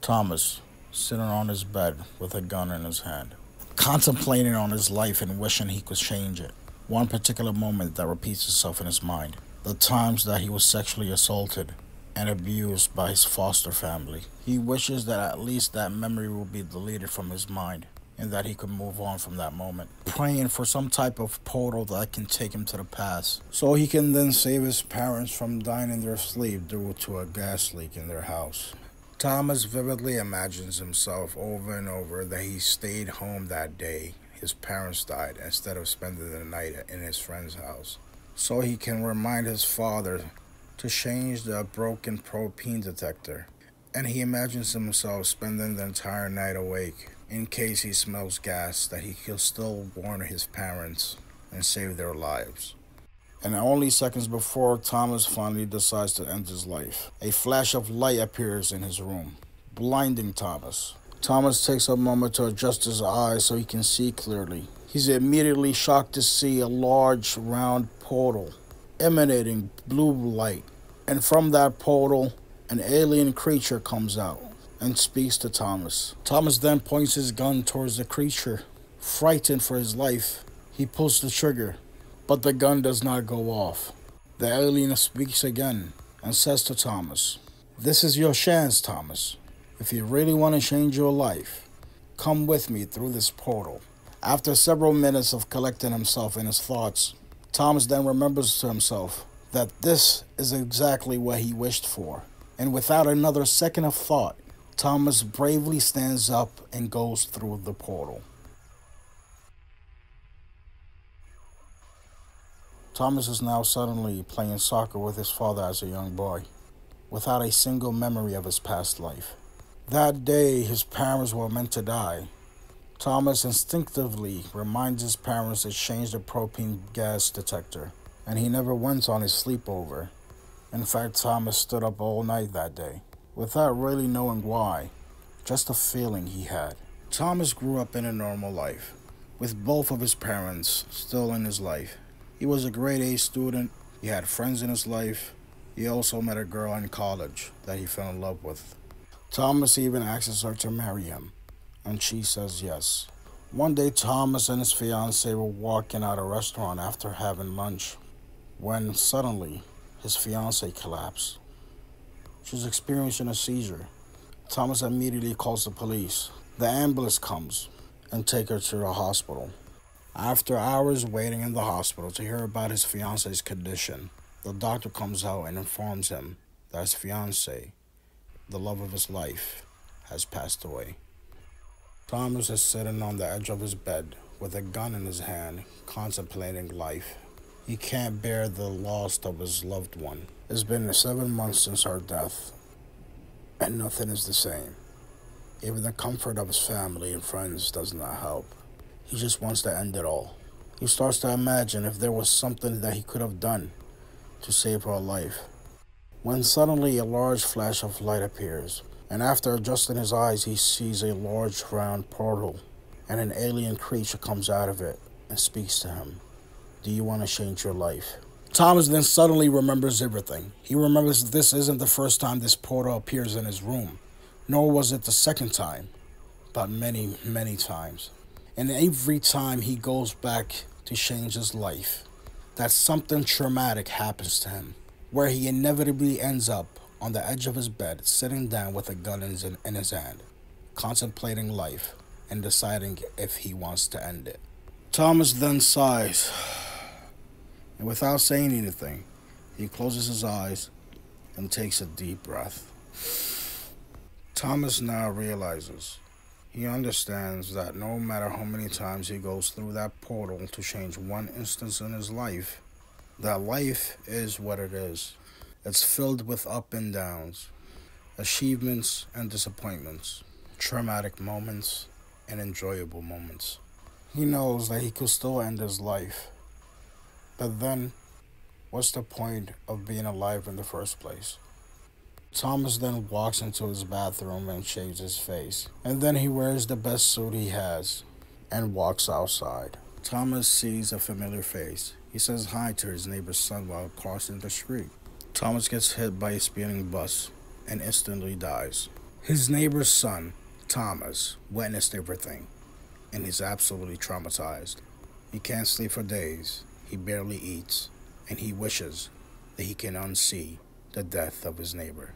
Thomas, sitting on his bed with a gun in his hand, contemplating on his life and wishing he could change it. One particular moment that repeats itself in his mind: the times that he was sexually assaulted and abused by his foster family. He wishes that at least that memory will be deleted from his mind and that he could move on from that moment, praying for some type of portal that can take him to the past so he can then save his parents from dying in their sleep due to a gas leak in their house. Thomas vividly imagines himself over and over that he stayed home that day his parents died instead of spending the night in his friend's house, so he can remind his father to change the broken propane detector. And he imagines himself spending the entire night awake in case he smells gas, that he can still warn his parents and save their lives. And only seconds before Thomas finally decides to end his life, a flash of light appears in his room, blinding Thomas. Thomas takes a moment to adjust his eyes so he can see clearly. He's immediately shocked to see a large round portal emanating blue light. And from that portal, an alien creature comes out and speaks to Thomas. Thomas then points his gun towards the creature. Frightened for his life, he pulls the trigger, but the gun does not go off. The alien speaks again and says to Thomas, "This is your chance, Thomas. If you really want to change your life, come with me through this portal." After several minutes of collecting himself and his thoughts, Thomas then remembers to himself that this is exactly what he wished for. And without another second of thought, Thomas bravely stands up and goes through the portal. Thomas is now suddenly playing soccer with his father as a young boy, without a single memory of his past life. That day, his parents were meant to die. Thomas instinctively reminds his parents to change the propane gas detector, and he never went on his sleepover. In fact, Thomas stood up all night that day, without really knowing why, just a feeling he had. Thomas grew up in a normal life, with both of his parents still in his life. He was a grade A student, he had friends in his life, he also met a girl in college that he fell in love with. Thomas even asks her to marry him, and she says yes. One day, Thomas and his fiancée were walking out a restaurant after having lunch, when suddenly, his fiancée collapsed. She's experiencing a seizure. Thomas immediately calls the police. The ambulance comes and takes her to the hospital. After hours waiting in the hospital to hear about his fiancée's condition, the doctor comes out and informs him that his fiancée, the love of his life, has passed away. Thomas is sitting on the edge of his bed with a gun in his hand, contemplating life. He can't bear the loss of his loved one. It's been 7 months since her death, and nothing is the same. Even the comfort of his family and friends does not help. He just wants to end it all. He starts to imagine if there was something that he could have done to save her life, when suddenly a large flash of light appears, and after adjusting his eyes, he sees a large round portal, and an alien creature comes out of it and speaks to him. "Do you want to change your life?" Thomas then suddenly remembers everything. He remembers this isn't the first time this portal appears in his room, nor was it the second time, but many, many times. And every time he goes back to change his life, that something traumatic happens to him, where he inevitably ends up on the edge of his bed, sitting down with a gun in his hand, contemplating life and deciding if he wants to end it. Thomas then sighs, and without saying anything, he closes his eyes and takes a deep breath. Thomas now realizes, he understands that no matter how many times he goes through that portal to change one instance in his life, that life is what it is. It's filled with ups and downs, achievements and disappointments, traumatic moments and enjoyable moments. He knows that he could still end his life, but then, what's the point of being alive in the first place? Thomas then walks into his bathroom and shaves his face, and then he wears the best suit he has and walks outside. Thomas sees a familiar face. He says hi to his neighbor's son while crossing the street. Thomas gets hit by a speeding bus and instantly dies. His neighbor's son, Thomas, witnessed everything, and is absolutely traumatized. He can't sleep for days, he barely eats, and he wishes that he can unsee the death of his neighbor.